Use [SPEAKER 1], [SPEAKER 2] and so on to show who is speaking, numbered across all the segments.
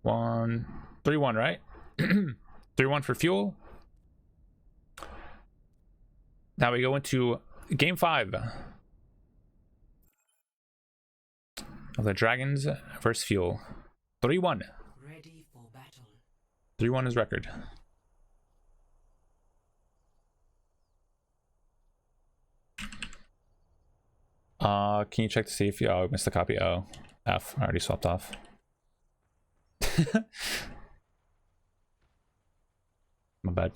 [SPEAKER 1] 3-1, right? 3-1 for fuel. Now we go into game 5 of the Dragons versus Fuel. 3-1. 3-1 is record. Can you check to see if you... Oh, I missed the copy. Oh, F. I already swapped off. My bad.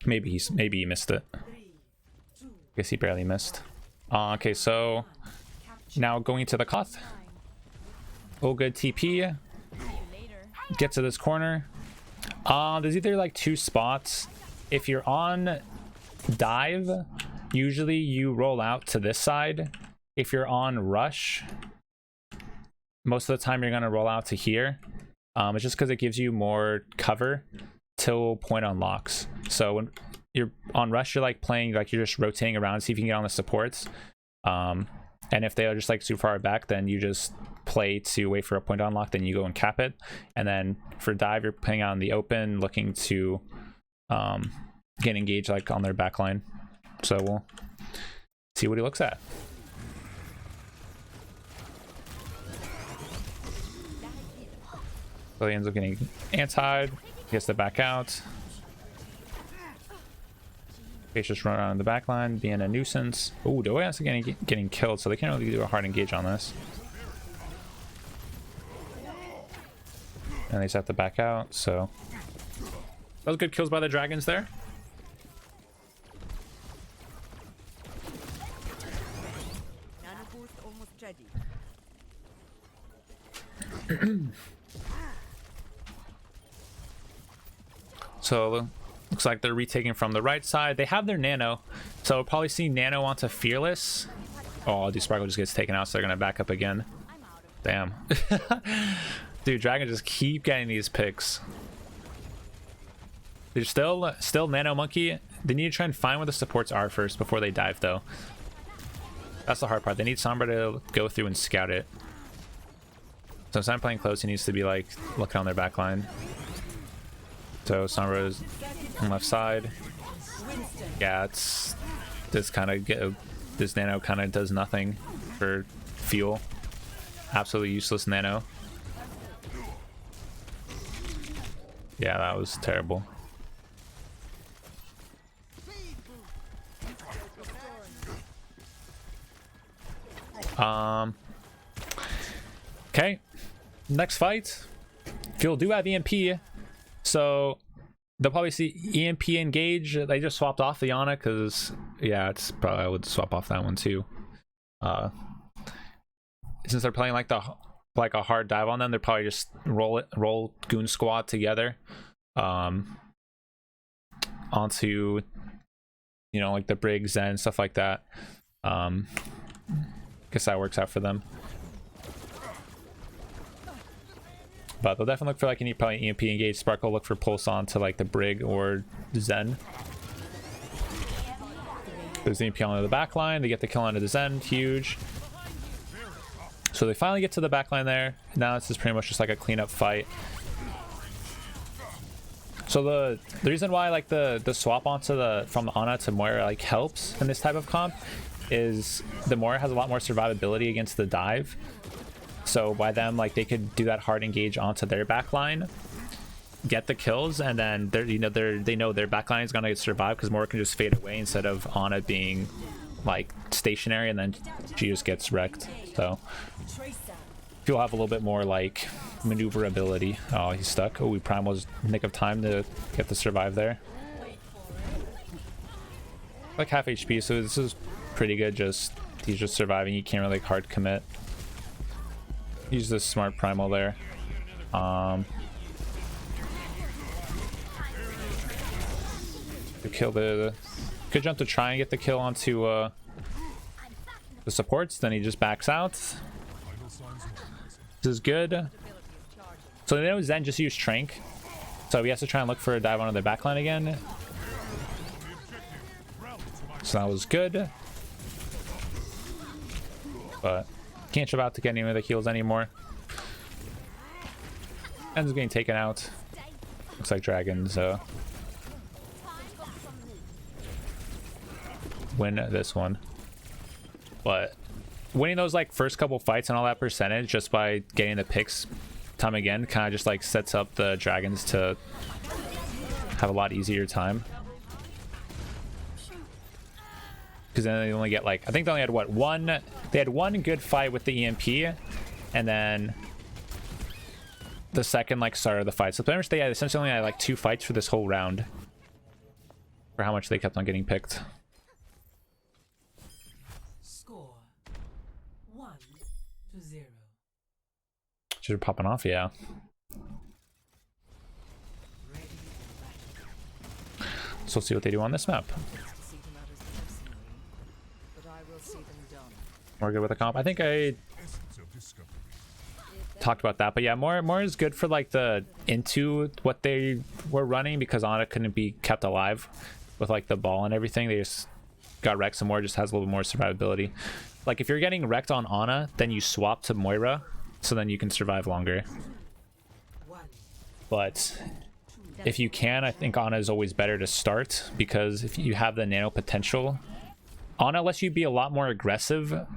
[SPEAKER 1] Maybe he missed it. Guess he barely missed. Okay, so now going to the Koth. Oh, good TP. Get to this corner. There's either like 2 spots. If you're on dive, usually you roll out to this side. If you're on rush, most of the time you're gonna roll out to here. It's just because it gives you more cover till point unlocks. So when you're on rush, you're like playing, like you're just rotating around, see if you can get on the supports. And if they are just like super far back, then you just play to wait for a point unlock, then you go and cap it. And then for dive, you're playing out in the open, looking to get engaged like on their back line. So we'll see what he looks at. So he ends up getting antied, gets to back out. Ace just run around the back line, being a nuisance. Oh, Doe is getting killed, so they can't really do a hard engage on this. And they just have to back out, so those good kills by the Dragons there. So looks like they're retaking from the right side. They have their nano, so we'll probably see nano onto fearless. Oh, dude, Sparkle just gets taken out, so they're gonna back up again. Damn. Dude, Dragon just keep getting these picks. They're still nano monkey. They need to try and find where the supports are first before they dive, though. That's the hard part. They need Sombra to go through and scout it. So instead of playing close, he needs to be like looking on their back line. So Sombra is on left side. Yeah, it's this nano kind of does nothing for fuel. Absolutely useless nano. Yeah, that was terrible. Okay, next fight. Fuel do have EMP, so they'll probably see EMP engage. They just swapped off the Ana because, yeah, it's probably, I would swap off that one too. Since they're playing like a hard dive on them, they're probably just roll Goon Squad together onto, you know, like the Briggs and stuff like that. Guess that works out for them. But they'll definitely look for like any probably EMP engage. Sparkle look for pulse on to like the Brig or Zen. There's EMP onto the back line. They get the kill onto the Zen. Huge. So they finally get to the back line there. Now this is pretty much just like a cleanup fight. So the reason why like the swap onto from the Ana to Moira like helps in this type of comp is the Moira has a lot more survivability against the dive. So by them, like, they could do that hard engage onto their backline, get the kills, and then they know their backline is gonna survive because Moira can just fade away instead of Ana being like stationary, and then she just gets wrecked. So you'll have a little bit more like maneuverability. Oh, he's stuck. Oh, Prime was nick of time to get the survive there. Like half HP, so this is pretty good. He's just surviving. He can't really like hard commit. Use this smart primal there. To kill the good jump to try and get the kill onto the supports. Then he just backs out. This is good. So they know Zen just used Trank, so he has to try and look for a dive onto their backline again. So that was good. but can't shove out to get any of the heals anymore. Ends up getting taken out. Looks like dragons win this one, but winning those like first couple fights and all that percentage just by getting the picks time again kind of just like sets up the dragons to have a lot easier time, because then they only get like, I think they only had what, they had one good fight with the EMP, and then the second like start of the fight. So pretty much they had essentially only had like 2 fights for this whole round for how much they kept on getting picked.
[SPEAKER 2] Score 1-0.
[SPEAKER 1] Should be popping off, yeah. So let's see what they do on this map. More good with the comp. I think I talked about that, but yeah, more is good for like the into what they were running, because Ana couldn't be kept alive with like the ball and everything. They just got wrecked some more, just has a little more survivability. Like if you're getting wrecked on Ana, then you swap to Moira, so then you can survive longer. But if you can, I think Ana is always better to start, because if you have the nano potential, Ana lets you be a lot more aggressive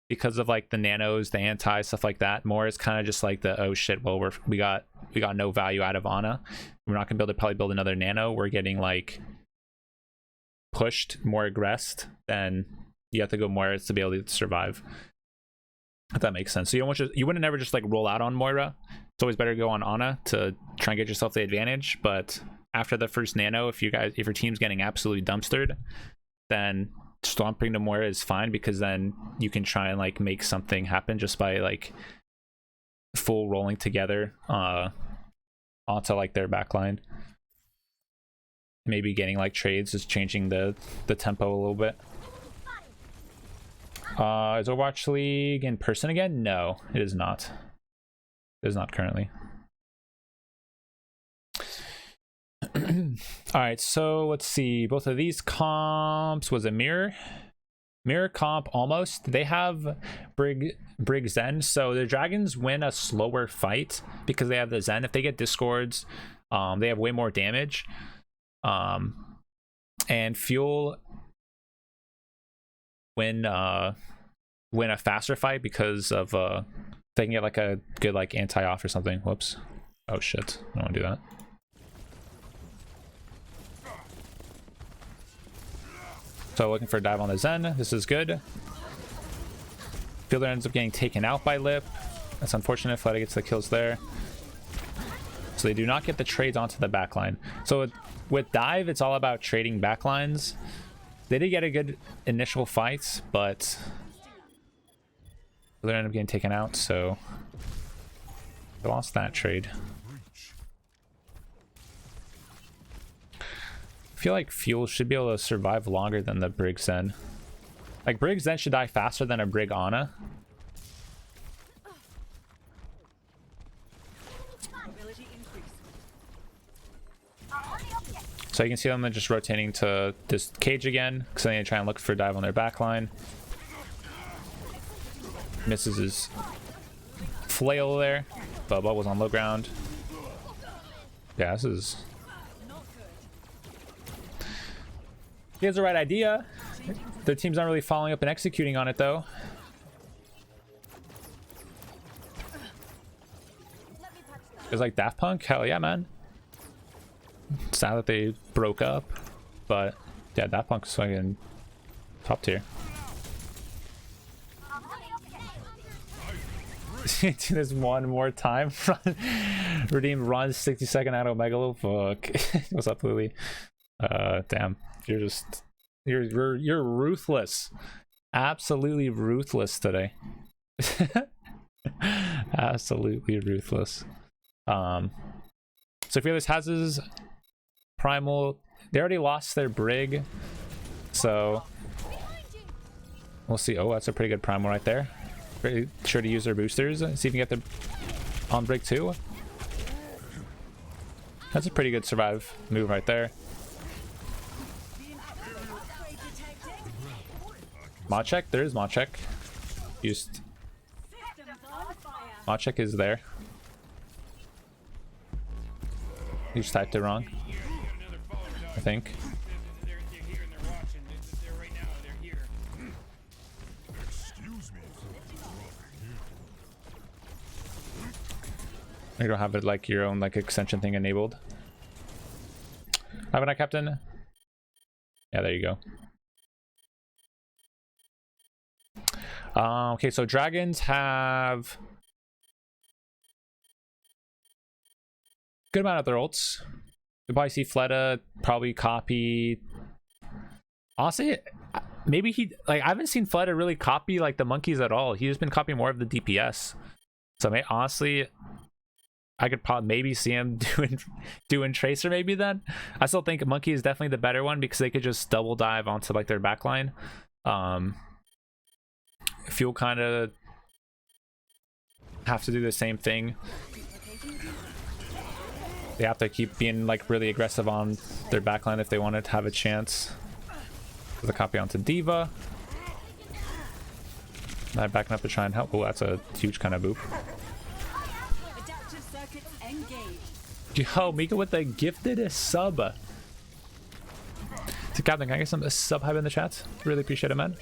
[SPEAKER 1] because of like the nanos, the anti, stuff like that. More is kind of just like the, oh shit, well we got no value out of Ana, we're not gonna be able to probably build another nano, we're getting like pushed, more aggressed, then you have to go Moira to be able to survive, if that makes sense. So you wouldn't never just like roll out on Moira. It's always better to go on Ana to try and get yourself the advantage. But after the first nano, if your team's getting absolutely dumpstered, then stomping to Moira is fine, because then you can try and like make something happen just by like full rolling together onto like their backline. Maybe getting like trades, just changing the tempo a little bit. Is Overwatch League in person again? No, it is not. It is not currently. All right, so let's see. Both of these comps, was a mirror comp almost. They have Brig Zen, so the dragons win a slower fight because they have the Zen. If they get discords, they have way more damage. And Fuel win a faster fight because of they can get like a good like anti-off or something. Whoops. Oh shit, I don't want to do that. So looking for a dive on the Zen. This is good. Fielder ends up getting taken out by Lip. That's unfortunate. Fleta gets the kills there. So they do not get the trades onto the backline. So with dive, it's all about trading backlines. They did get a good initial fight, but they ended up getting taken out, so they lost that trade. I feel like Fuel should be able to survive longer than the Brig Zen. Like Brig Zen should die faster than a Brig Ana. So you can see them just rotating to this cage again, because then they try and look for a dive on their backline. Misses his flail there. Bubba was on low ground. Yeah, this is... He has the right idea. Their team's not really following up and executing on it, though. It's like Daft Punk? Hell yeah, man. Sad that they broke up, but yeah, Daft Punk's fucking top tier. Do this one more time. Redeem runs 60-second out of Megalo. Fuck. What's up, Lily? Damn. You're ruthless. Absolutely ruthless today. Absolutely ruthless. So Fearless has his primal. They already lost their Brig, so we'll see. Oh, that's a pretty good primal right there. Pretty sure to use their boosters. See if you can get the on Brig too. That's a pretty good survive move right there. Mod check? There is mod check. Used. Machek is there. You just typed it wrong, I think. You don't have it like your own like extension thing enabled. Haven't I, Captain? Yeah, there you go. Okay, so dragons have good amount of their ults. You'll probably see Fleta probably copy. Honestly, maybe he like I haven't seen Fleta really copy like the monkeys at all. He's been copying more of the DPS. So honestly, I could probably maybe see him doing Tracer maybe then. I still think Monkey is definitely the better one because they could just double dive onto like their backline. Fuel kind of have to do the same thing. They have to keep being like really aggressive on their backline if they want to have a chance. The copy onto Diva. Now backing up to try and help. Oh, that's a huge kind of boop. Yo, Mika with the gifted sub. So Captain, can I get some sub hype in the chat? Really appreciate it, man.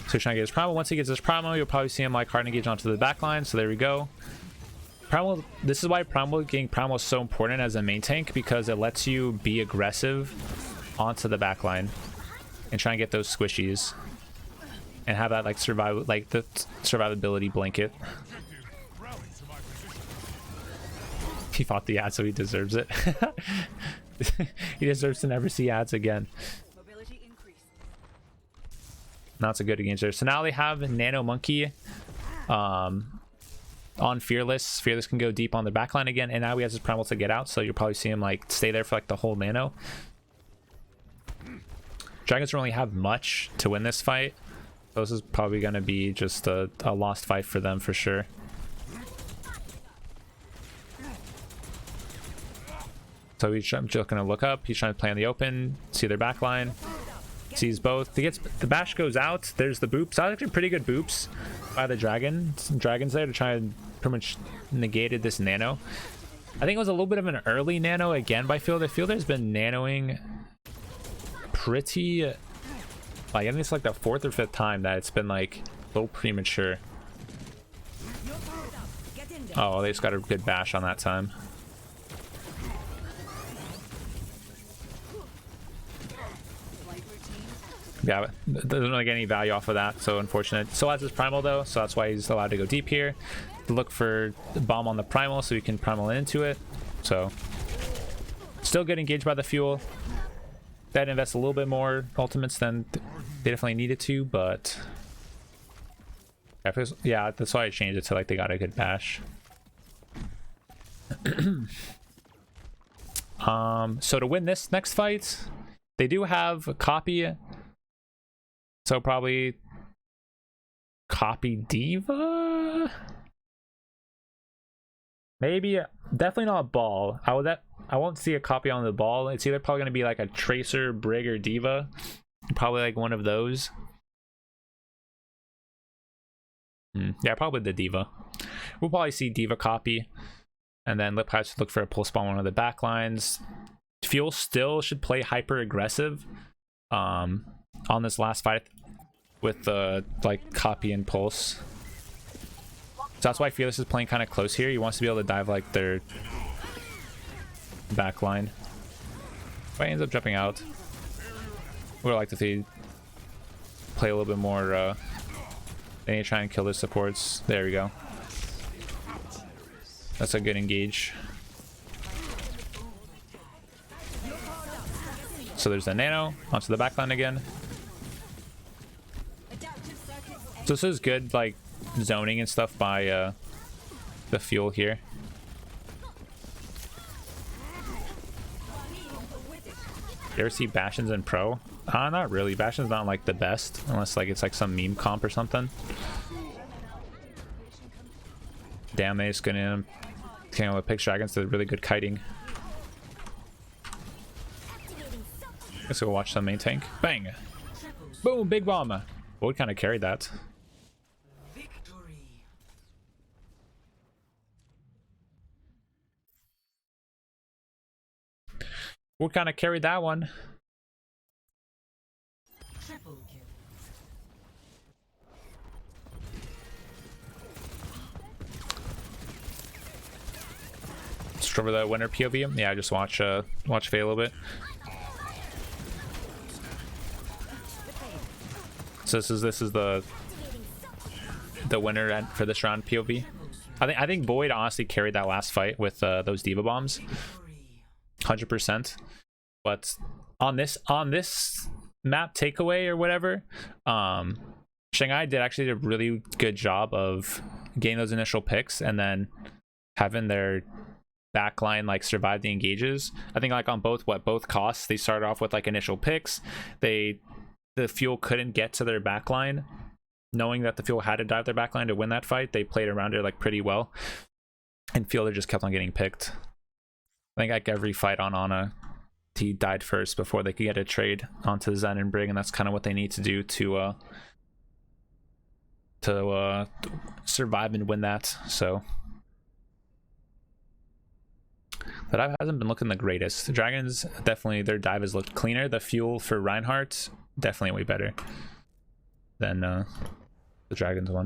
[SPEAKER 1] So he's trying to get his primal. Once he gets his primal, you'll probably see him like hard engage onto the backline. So there we go. Primal. This is why getting primal is so important as a main tank, because it lets you be aggressive onto the backline and try and get those squishies. And have that like survive, like the survivability blanket. He fought the ad, so he deserves it. He deserves to never see ads again. Now it's a good engage there. So now they have Nano Monkey on Fearless. Fearless can go deep on the backline again, and now he has his primal to get out. So you'll probably see him like stay there for like the whole Nano. Dragons don't really have much to win this fight. This is probably going to be just a lost fight for them for sure. So he's just going to look up. He's trying to play on the open, see their backline. Sees both. He gets the bash goes out. There's the boops. That was actually pretty good boops by the dragons there to try and pretty much negated this nano. I think it was a little bit of an early nano again by Fielder. Fielder's been nanoing pretty. Like, I think it's like the 4th or 5th time that it's been like a little premature. Oh, they just got a good bash on that time. Yeah, doesn't really get any value off of that, so unfortunate. Still has his primal though, so that's why he's allowed to go deep here. Look for the bomb on the primal so he can primal into it. So still get engaged by the fuel. That invests a little bit more ultimates than they definitely needed to, but yeah, that's why I changed it to like they got a good bash. So to win this next fight, they do have a copy, so probably copy Diva, maybe. Definitely not Ball. I won't see a copy on the Ball. It's either probably going to be like a Tracer, Brig, or Diva. Probably like one of those. Yeah, probably the Diva. We'll probably see Diva copy. And then Lip has to look for a pulse bomb on one of the backlines. Fuel still should play hyper aggressive on this last fight with the like copy and pulse. So that's why Fearless is playing kind of close here. He wants to be able to dive like their backline. But he ends up jumping out. Would like to see play a little bit more. They need to try and kill their supports. There we go. That's a good engage. So there's the nano onto the backline again. So this is good, like zoning and stuff by the fuel here. You ever see Bastions in Pro? Not really. Bastion's not like the best, unless like it's like some meme comp or something. Damn, they just gonna came with Pix Dragons. They're really good kiting. Let's go watch some main tank. Bang! Boom! Big bomb! Void kind of carried that. Void kind of carried that one. Just over the winner POV. Yeah, just watch Faye a little bit. So this is the winner for this round POV. I think Void honestly carried that last fight with those diva bombs, 100%. But on this map takeaway or whatever, Shanghai did a really good job of getting those initial picks and then having their backline like survive the engages. I think like on both costs, they started off with like initial picks. The fuel couldn't get to their backline, knowing that the fuel had to dive their backline to win that fight. They played around it like pretty well, and Fielder just kept on getting picked. I think like every fight on Ana, he died first before they could get a trade onto Zen and Brig, and that's kind of what they need to do to survive and win that. So the dive hasn't been looking the greatest. The Dragons, definitely their dive has looked cleaner. The fuel for Reinhardt, definitely way better than the Dragons one.